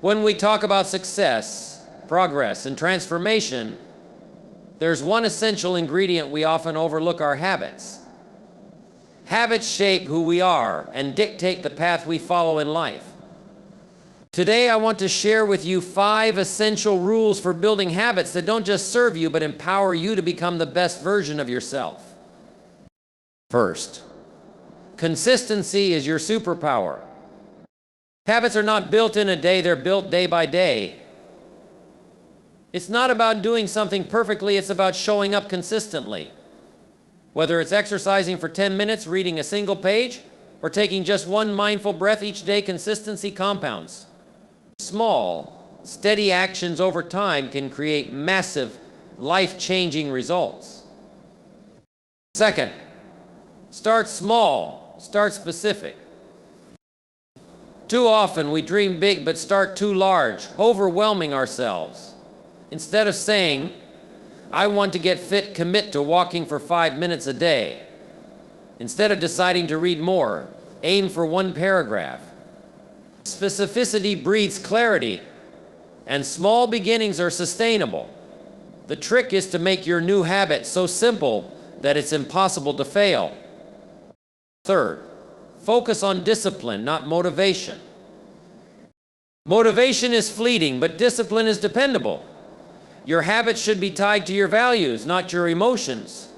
When we talk about success, progress, and transformation, there's one essential ingredient we often overlook: our habits. Habits shape who we are and dictate the path we follow in life. Today, I want to share with you 5 essential rules for building habits that don't just serve you, but empower you to become the best version of yourself. First, consistency is your superpower. Habits are not built in a day, they're built day by day. It's not about doing something perfectly, it's about showing up consistently. Whether it's exercising for 10 minutes, reading a single page, or taking just one mindful breath each day, consistency compounds. Small, steady actions over time can create massive, life-changing results. Second, start small, start specific. Too often we dream big but start too large, overwhelming ourselves. Instead of saying, I want to get fit, commit to walking for 5 minutes a day. Instead of deciding to read more, aim for 1 paragraph. Specificity breeds clarity, and small beginnings are sustainable. The trick is to make your new habit so simple that it's impossible to fail. Third, focus on discipline, not motivation. Motivation is fleeting, but discipline is dependable. Your habits should be tied to your values, not your emotions.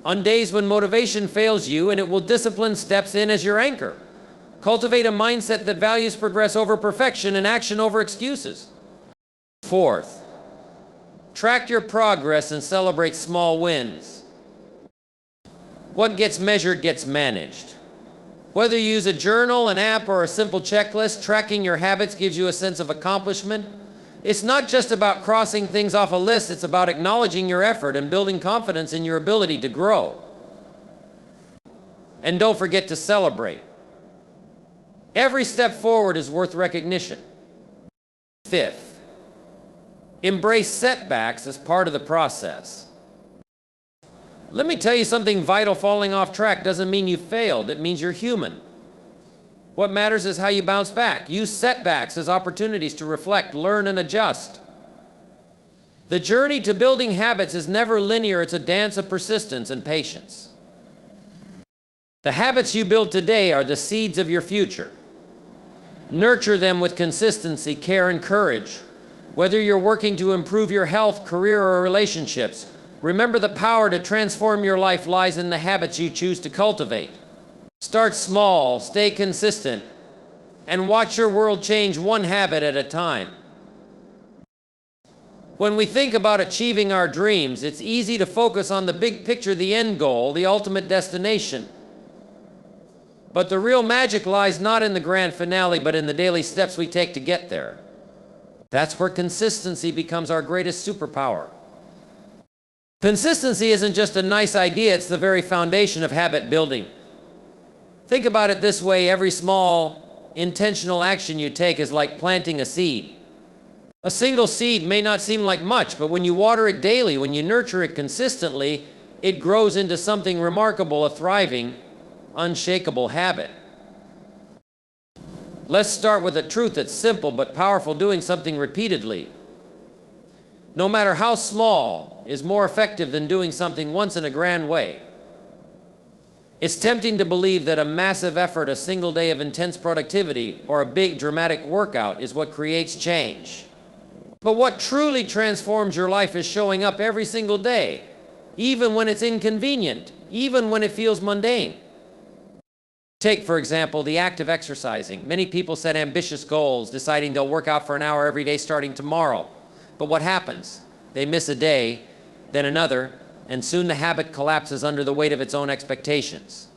On days when motivation fails you, and it will, discipline steps in as your anchor. Cultivate a mindset that values progress over perfection and action over excuses. Fourth, track your progress and celebrate small wins. What gets measured gets managed. Whether you use a journal, an app, or a simple checklist, tracking your habits gives you a sense of accomplishment. It's not just about crossing things off a list, it's about acknowledging your effort and building confidence in your ability to grow. And don't forget to celebrate. Every step forward is worth recognition. Fifth, embrace setbacks as part of the process. Let me tell you something vital: falling off track doesn't mean you failed, it means you're human. What matters is how you bounce back. Use setbacks as opportunities to reflect, learn, and adjust. The journey to building habits is never linear, it's a dance of persistence and patience. The habits you build today are the seeds of your future. Nurture them with consistency, care, and courage. Whether you're working to improve your health, career, or relationships, remember the power to transform your life lies in the habits you choose to cultivate. Start small, stay consistent, and watch your world change one habit at a time. When we think about achieving our dreams, it's easy to focus on the big picture, the end goal, the ultimate destination. But the real magic lies not in the grand finale, but in the daily steps we take to get there. That's where consistency becomes our greatest superpower. Consistency isn't just a nice idea, it's the very foundation of habit building. Think about it this way: every small, intentional action you take is like planting a seed. A single seed may not seem like much, but when you water it daily, when you nurture it consistently, it grows into something remarkable, a thriving, unshakable habit. Let's start with a truth that's simple but powerful: doing something repeatedly, no matter how small, is more effective than doing something once in a grand way. It's tempting to believe that a massive effort, a single day of intense productivity, or a big dramatic workout is what creates change. But what truly transforms your life is showing up every single day, even when it's inconvenient, even when it feels mundane. Take, for example, the act of exercising. Many people set ambitious goals, deciding they'll work out for an hour every day starting tomorrow. But what happens? They miss a day, then another, and soon the habit collapses under the weight of its own expectations.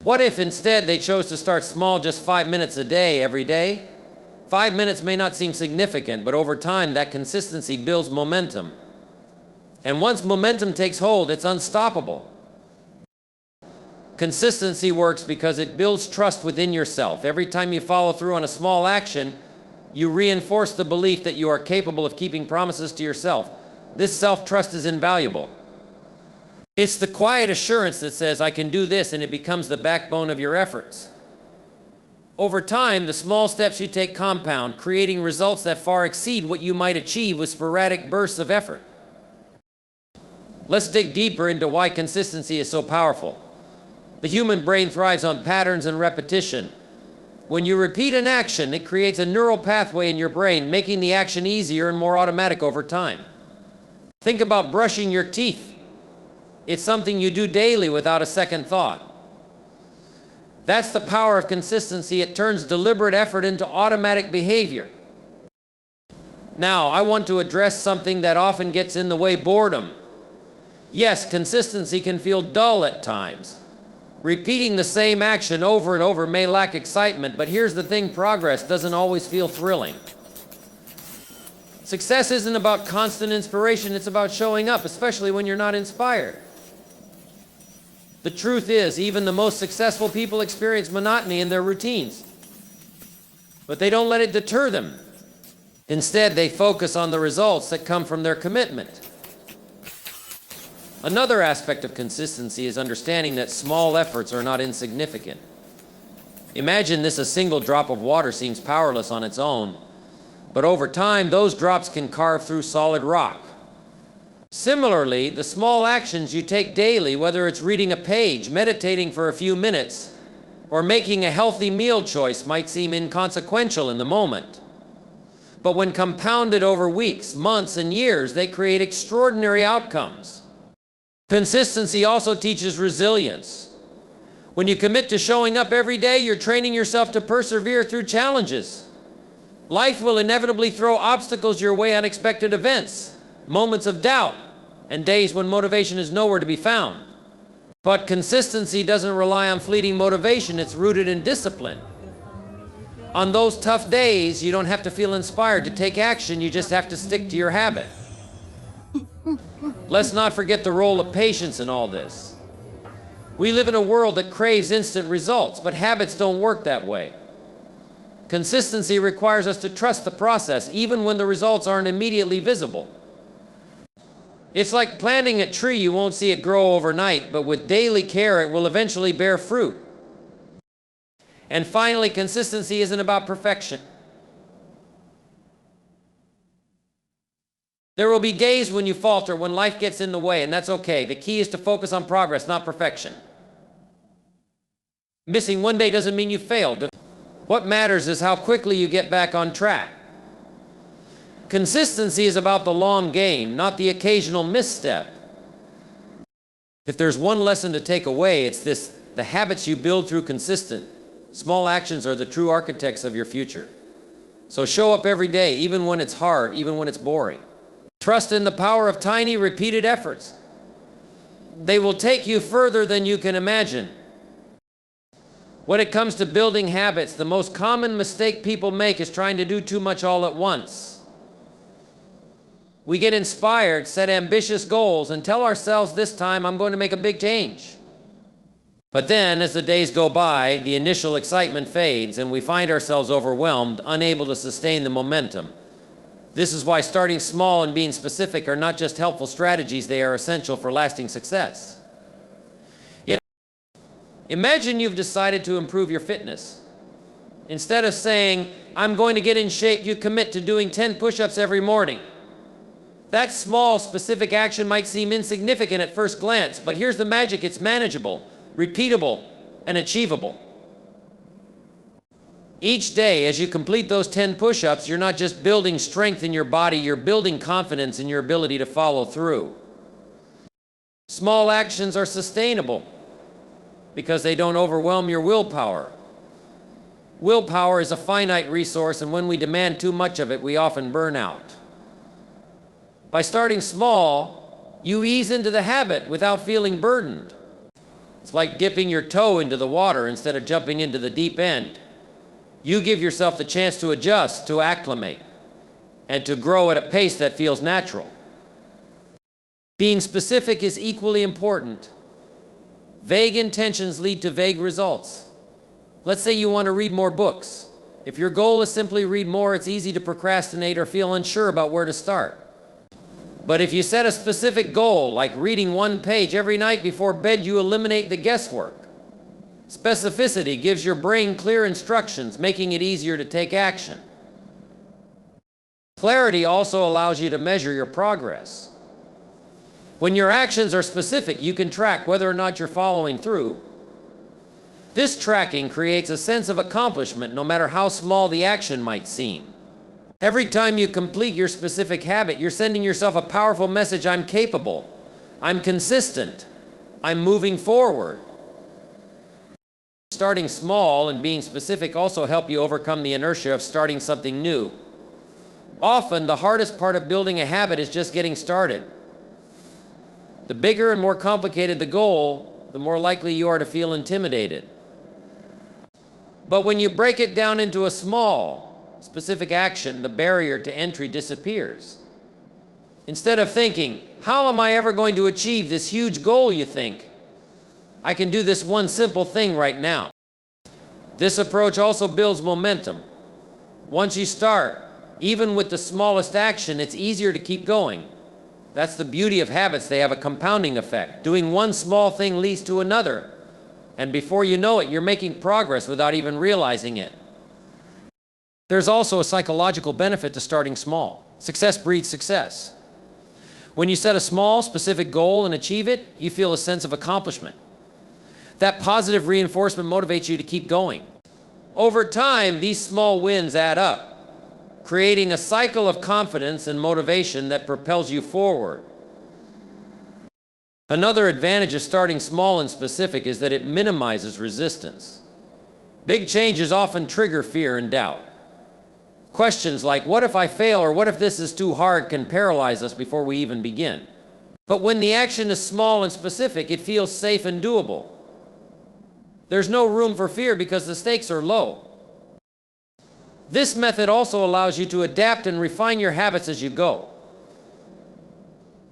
What if instead they chose to start small, just 5 minutes a day, every day? 5 minutes may not seem significant, but over time that consistency builds momentum. And once momentum takes hold, it's unstoppable. Consistency works because it builds trust within yourself. Every time you follow through on a small action, you reinforce the belief that you are capable of keeping promises to yourself. This self-trust is invaluable. It's the quiet assurance that says, I can do this, and it becomes the backbone of your efforts. Over time, the small steps you take compound, creating results that far exceed what you might achieve with sporadic bursts of effort. Let's dig deeper into why consistency is so powerful. The human brain thrives on patterns and repetition. When you repeat an action, it creates a neural pathway in your brain, making the action easier and more automatic over time. Think about brushing your teeth. It's something you do daily without a second thought. That's the power of consistency. It turns deliberate effort into automatic behavior. Now, I want to address something that often gets in the way: boredom. Yes, consistency can feel dull at times. Repeating the same action over and over may lack excitement, but here's the thing: progress doesn't always feel thrilling. Success isn't about constant inspiration, it's about showing up, especially when you're not inspired. The truth is, even the most successful people experience monotony in their routines, but they don't let it deter them. Instead, they focus on the results that come from their commitment. Another aspect of consistency is understanding that small efforts are not insignificant. Imagine this: a single drop of water seems powerless on its own, but over time, those drops can carve through solid rock. Similarly, the small actions you take daily, whether it's reading a page, meditating for a few minutes, or making a healthy meal choice, might seem inconsequential in the moment. But when compounded over weeks, months, and years, they create extraordinary outcomes. Consistency also teaches resilience. When you commit to showing up every day, you're training yourself to persevere through challenges. Life will inevitably throw obstacles your way: unexpected events, moments of doubt, and days when motivation is nowhere to be found. But consistency doesn't rely on fleeting motivation, it's rooted in discipline. On those tough days, you don't have to feel inspired to take action, you just have to stick to your habit. Let's not forget the role of patience in all this. We live in a world that craves instant results, but habits don't work that way. Consistency requires us to trust the process, even when the results aren't immediately visible. It's like planting a tree: you won't see it grow overnight, but with daily care, it will eventually bear fruit. And finally, consistency isn't about perfection. There will be days when you falter, when life gets in the way, and that's okay. The key is to focus on progress, not perfection. Missing one day doesn't mean you failed. What matters is how quickly you get back on track. Consistency is about the long game, not the occasional misstep. If there's one lesson to take away, it's this: the habits you build through consistent, small actions are the true architects of your future. So show up every day, even when it's hard, even when it's boring. Trust in the power of tiny, repeated efforts. They will take you further than you can imagine. When it comes to building habits, the most common mistake people make is trying to do too much all at once. We get inspired, set ambitious goals, and tell ourselves, this time I'm going to make a big change. But then, as the days go by, the initial excitement fades, and we find ourselves overwhelmed, unable to sustain the momentum. This is why starting small and being specific are not just helpful strategies, they are essential for lasting success. Imagine you've decided to improve your fitness. Instead of saying, I'm going to get in shape, you commit to doing 10 push-ups every morning. That small, specific action might seem insignificant at first glance, but here's the magic: it's manageable, repeatable, and achievable. Each day, as you complete those 10 push-ups, you're not just building strength in your body, you're building confidence in your ability to follow through. Small actions are sustainable because they don't overwhelm your willpower. Willpower is a finite resource, and when we demand too much of it, we often burn out. By starting small, you ease into the habit without feeling burdened. It's like dipping your toe into the water instead of jumping into the deep end. You give yourself the chance to adjust, to acclimate, and to grow at a pace that feels natural. Being specific is equally important. Vague intentions lead to vague results. Let's say you want to read more books. If your goal is simply read more, it's easy to procrastinate or feel unsure about where to start. But if you set a specific goal, like reading one page every night before bed, you eliminate the guesswork. Specificity gives your brain clear instructions, making it easier to take action. Clarity also allows you to measure your progress. When your actions are specific, you can track whether or not you're following through. This tracking creates a sense of accomplishment, no matter how small the action might seem. Every time you complete your specific habit, you're sending yourself a powerful message: I'm capable, I'm consistent, I'm moving forward. Starting small and being specific also help you overcome the inertia of starting something new. Often, the hardest part of building a habit is just getting started. The bigger and more complicated the goal, the more likely you are to feel intimidated. But when you break it down into a small, specific action, the barrier to entry disappears. Instead of thinking, how am I ever going to achieve this huge goal, you think, I can do this one simple thing right now. This approach also builds momentum. Once you start, even with the smallest action, it's easier to keep going. That's the beauty of habits. They have a compounding effect. Doing one small thing leads to another. And before you know it, you're making progress without even realizing it. There's also a psychological benefit to starting small. Success breeds success. When you set a small, specific goal and achieve it, you feel a sense of accomplishment. That positive reinforcement motivates you to keep going. Over time, these small wins add up, creating a cycle of confidence and motivation that propels you forward. Another advantage of starting small and specific is that it minimizes resistance. Big changes often trigger fear and doubt. Questions like, what if I fail, or what if this is too hard, can paralyze us before we even begin. But when the action is small and specific, it feels safe and doable. There's no room for fear because the stakes are low. This method also allows you to adapt and refine your habits as you go.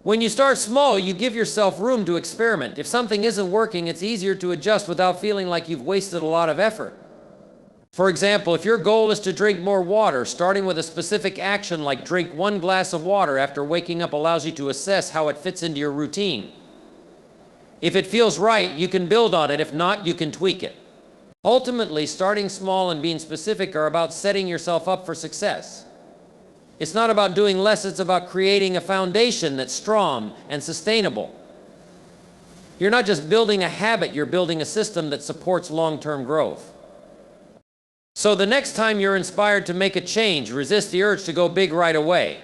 When you start small, you give yourself room to experiment. If something isn't working, it's easier to adjust without feeling like you've wasted a lot of effort. For example, if your goal is to drink more water, starting with a specific action like drink 1 glass of water after waking up allows you to assess how it fits into your routine. If it feels right, you can build on it. If not, you can tweak it. Ultimately, starting small and being specific are about setting yourself up for success. It's not about doing less, it's about creating a foundation that's strong and sustainable. You're not just building a habit, you're building a system that supports long-term growth. So the next time you're inspired to make a change, resist the urge to go big right away.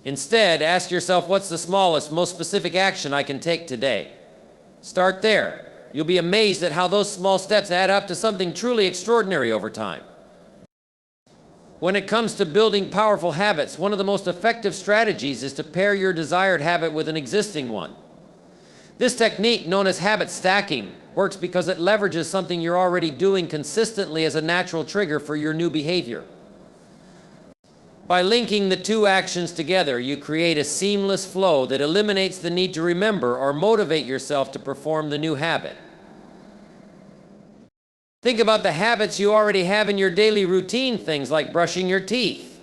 Instead, ask yourself, what's the smallest, most specific action I can take today? Start there. You'll be amazed at how those small steps add up to something truly extraordinary over time. When it comes to building powerful habits, one of the most effective strategies is to pair your desired habit with an existing one. This technique, known as habit stacking, works because it leverages something you're already doing consistently as a natural trigger for your new behavior. By linking the two actions together, you create a seamless flow that eliminates the need to remember or motivate yourself to perform the new habit. Think about the habits you already have in your daily routine, things like brushing your teeth,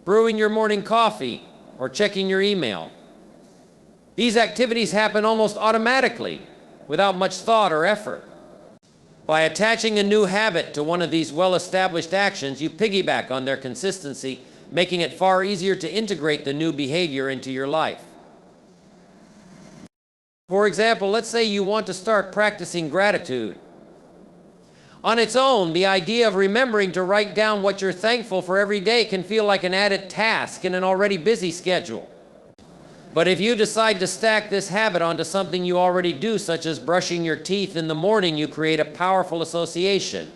brewing your morning coffee, or checking your email. These activities happen almost automatically, without much thought or effort. By attaching a new habit to one of these well-established actions, you piggyback on their consistency, making it far easier to integrate the new behavior into your life. For example, let's say you want to start practicing gratitude. On its own, the idea of remembering to write down what you're thankful for every day can feel like an added task in an already busy schedule. But if you decide to stack this habit onto something you already do, such as brushing your teeth in the morning, you create a powerful association.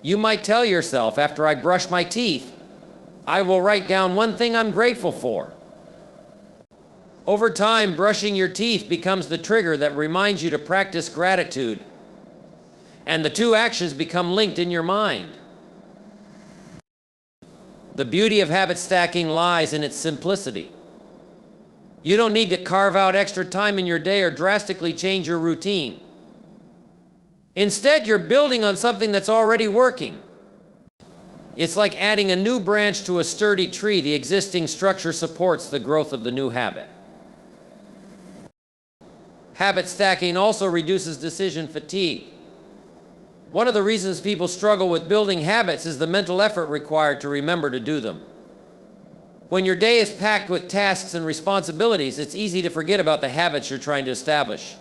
You might tell yourself, after I brush my teeth, I will write down one thing I'm grateful for. Over time, brushing your teeth becomes the trigger that reminds you to practice gratitude, and the two actions become linked in your mind. The beauty of habit stacking lies in its simplicity. You don't need to carve out extra time in your day or drastically change your routine. Instead, you're building on something that's already working. It's like adding a new branch to a sturdy tree. The existing structure supports the growth of the new habit. Habit stacking also reduces decision fatigue. One of the reasons people struggle with building habits is the mental effort required to remember to do them. When your day is packed with tasks and responsibilities, it's easy to forget about the habits you're trying to establish.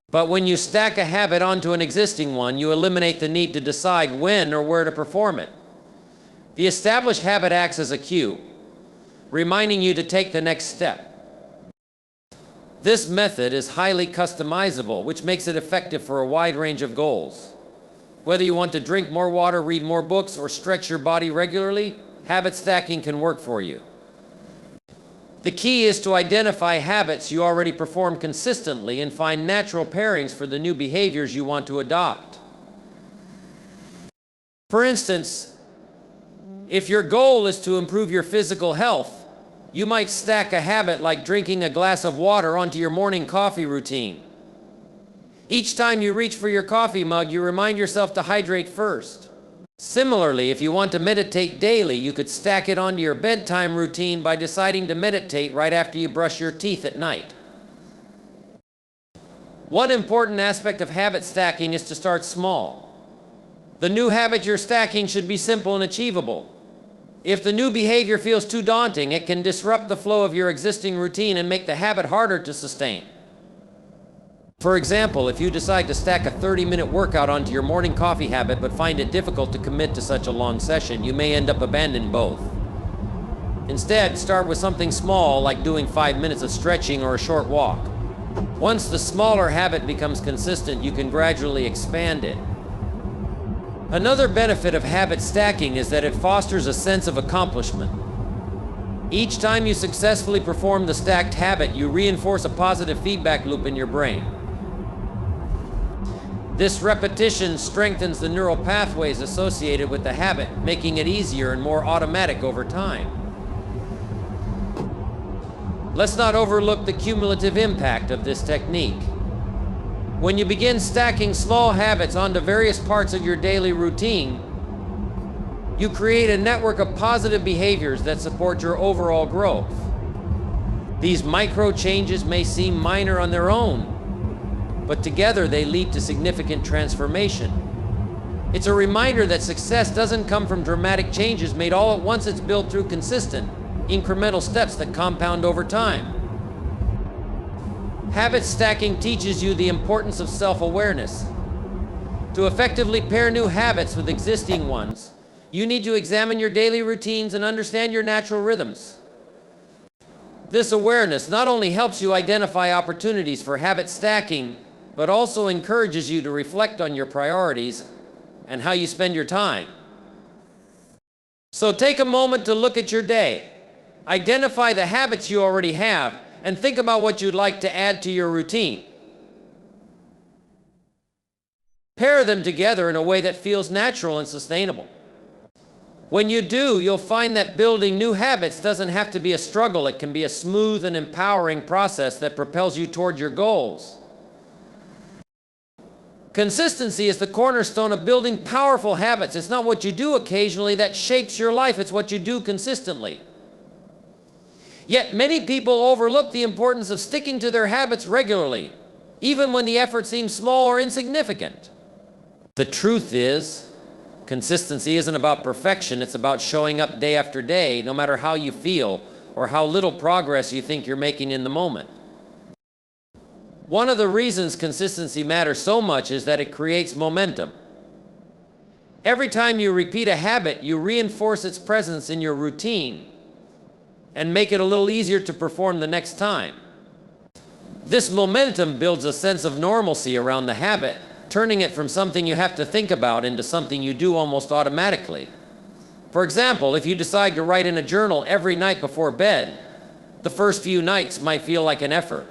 But when you stack a habit onto an existing one, you eliminate the need to decide when or where to perform it. The established habit acts as a cue, reminding you to take the next step. This method is highly customizable, which makes it effective for a wide range of goals. Whether you want to drink more water, read more books, or stretch your body regularly, habit stacking can work for you. The key is to identify habits you already perform consistently and find natural pairings for the new behaviors you want to adopt. For instance, if your goal is to improve your physical health, you might stack a habit like drinking a glass of water onto your morning coffee routine. Each time you reach for your coffee mug, you remind yourself to hydrate first. Similarly, if you want to meditate daily, you could stack it onto your bedtime routine by deciding to meditate right after you brush your teeth at night. One important aspect of habit stacking is to start small. The new habit you're stacking should be simple and achievable. If the new behavior feels too daunting, it can disrupt the flow of your existing routine and make the habit harder to sustain. For example, if you decide to stack a 30-minute workout onto your morning coffee habit but find it difficult to commit to such a long session, you may end up abandoning both. Instead, start with something small like doing 5 minutes of stretching or a short walk. Once the smaller habit becomes consistent, you can gradually expand it. Another benefit of habit stacking is that it fosters a sense of accomplishment. Each time you successfully perform the stacked habit, you reinforce a positive feedback loop in your brain. This repetition strengthens the neural pathways associated with the habit, making it easier and more automatic over time. Let's not overlook the cumulative impact of this technique. When you begin stacking small habits onto various parts of your daily routine, you create a network of positive behaviors that support your overall growth. These micro changes may seem minor on their own, but together they lead to significant transformation. It's a reminder that success doesn't come from dramatic changes made all at once. It's built through consistent, incremental steps that compound over time. Habit stacking teaches you the importance of self-awareness. To effectively pair new habits with existing ones, you need to examine your daily routines and understand your natural rhythms. This awareness not only helps you identify opportunities for habit stacking, but also encourages you to reflect on your priorities and how you spend your time. So take a moment to look at your day. Identify the habits you already have and think about what you'd like to add to your routine. Pair them together in a way that feels natural and sustainable. When you do, you'll find that building new habits doesn't have to be a struggle. It can be a smooth and empowering process that propels you toward your goals. Consistency is the cornerstone of building powerful habits. It's not what you do occasionally that shapes your life, it's what you do consistently. Yet many people overlook the importance of sticking to their habits regularly, even when the effort seems small or insignificant. The truth is, consistency isn't about perfection, it's about showing up day after day, no matter how you feel or how little progress you think you're making in the moment. One of the reasons consistency matters so much is that it creates momentum. Every time you repeat a habit, you reinforce its presence in your routine and make it a little easier to perform the next time. This momentum builds a sense of normalcy around the habit, turning it from something you have to think about into something you do almost automatically. For example, if you decide to write in a journal every night before bed, the first few nights might feel like an effort.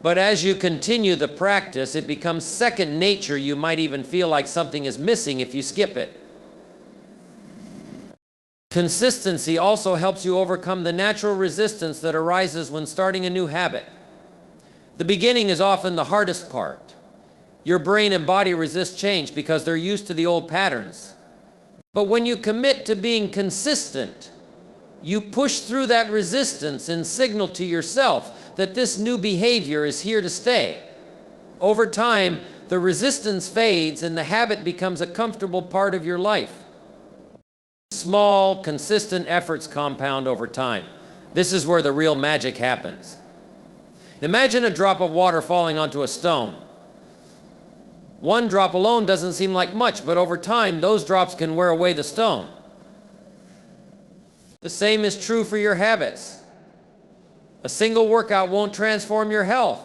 But as you continue the practice, it becomes second nature. You might even feel like something is missing if you skip it. Consistency also helps you overcome the natural resistance that arises when starting a new habit. The beginning is often the hardest part. Your brain and body resist change because they're used to the old patterns. But when you commit to being consistent, you push through that resistance and signal to yourself that this new behavior is here to stay. Over time, the resistance fades and the habit becomes a comfortable part of your life. Small, consistent efforts compound over time. This is where the real magic happens. Imagine a drop of water falling onto a stone. One drop alone doesn't seem like much, but over time, those drops can wear away the stone. The same is true for your habits. A single workout won't transform your health,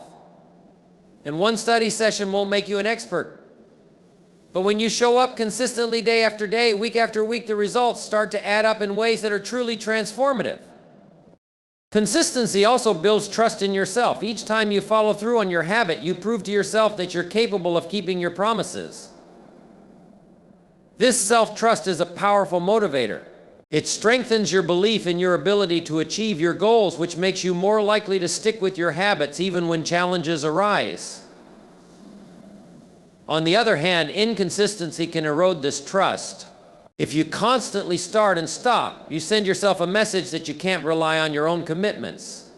and one study session won't make you an expert. But when you show up consistently day after day, week after week, the results start to add up in ways that are truly transformative. Consistency also builds trust in yourself. Each time you follow through on your habit, you prove to yourself that you're capable of keeping your promises. This self-trust is a powerful motivator. It strengthens your belief in your ability to achieve your goals, which makes you more likely to stick with your habits even when challenges arise. On the other hand, inconsistency can erode this trust. If you constantly start and stop, you send yourself a message that you can't rely on your own commitments.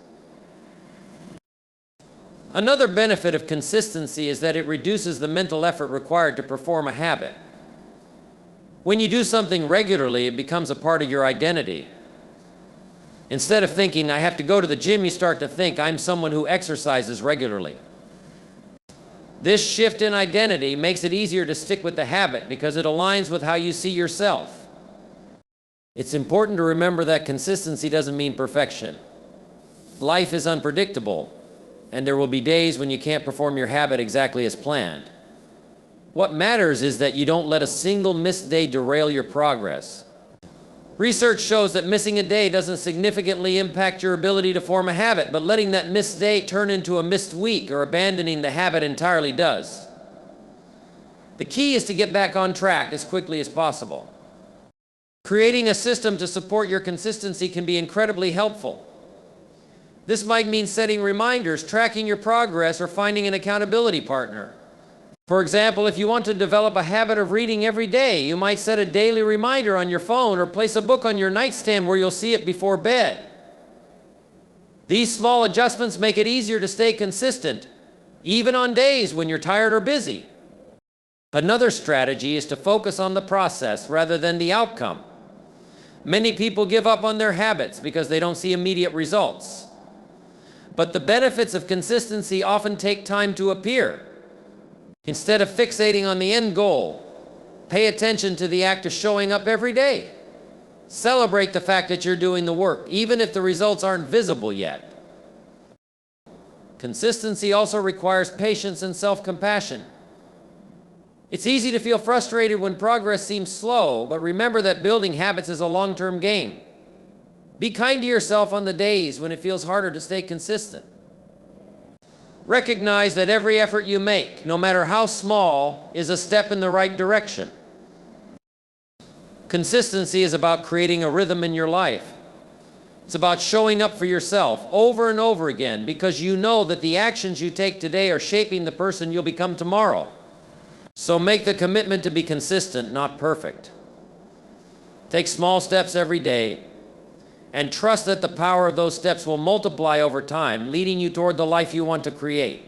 Another benefit of consistency is that it reduces the mental effort required to perform a habit. When you do something regularly, it becomes a part of your identity. Instead of thinking, I have to go to the gym, you start to think, I'm someone who exercises regularly. This shift in identity makes it easier to stick with the habit because it aligns with how you see yourself. It's important to remember that consistency doesn't mean perfection. Life is unpredictable, and there will be days when you can't perform your habit exactly as planned. What matters is that you don't let a single missed day derail your progress. Research shows that missing a day doesn't significantly impact your ability to form a habit, but letting that missed day turn into a missed week or abandoning the habit entirely does. The key is to get back on track as quickly as possible. Creating a system to support your consistency can be incredibly helpful. This might mean setting reminders, tracking your progress, or finding an accountability partner. For example, if you want to develop a habit of reading every day, you might set a daily reminder on your phone or place a book on your nightstand where you'll see it before bed. These small adjustments make it easier to stay consistent, even on days when you're tired or busy. Another strategy is to focus on the process rather than the outcome. Many people give up on their habits because they don't see immediate results. But the benefits of consistency often take time to appear. Instead of fixating on the end goal, pay attention to the act of showing up every day. Celebrate the fact that you're doing the work, even if the results aren't visible yet. Consistency also requires patience and self-compassion. It's easy to feel frustrated when progress seems slow, but remember that building habits is a long-term game. Be kind to yourself on the days when it feels harder to stay consistent. Recognize that every effort you make, no matter how small, is a step in the right direction. Consistency is about creating a rhythm in your life. It's about showing up for yourself over and over again because you know that the actions you take today are shaping the person you'll become tomorrow. So make the commitment to be consistent, not perfect. Take small steps every day and trust that the power of those steps will multiply over time, leading you toward the life you want to create.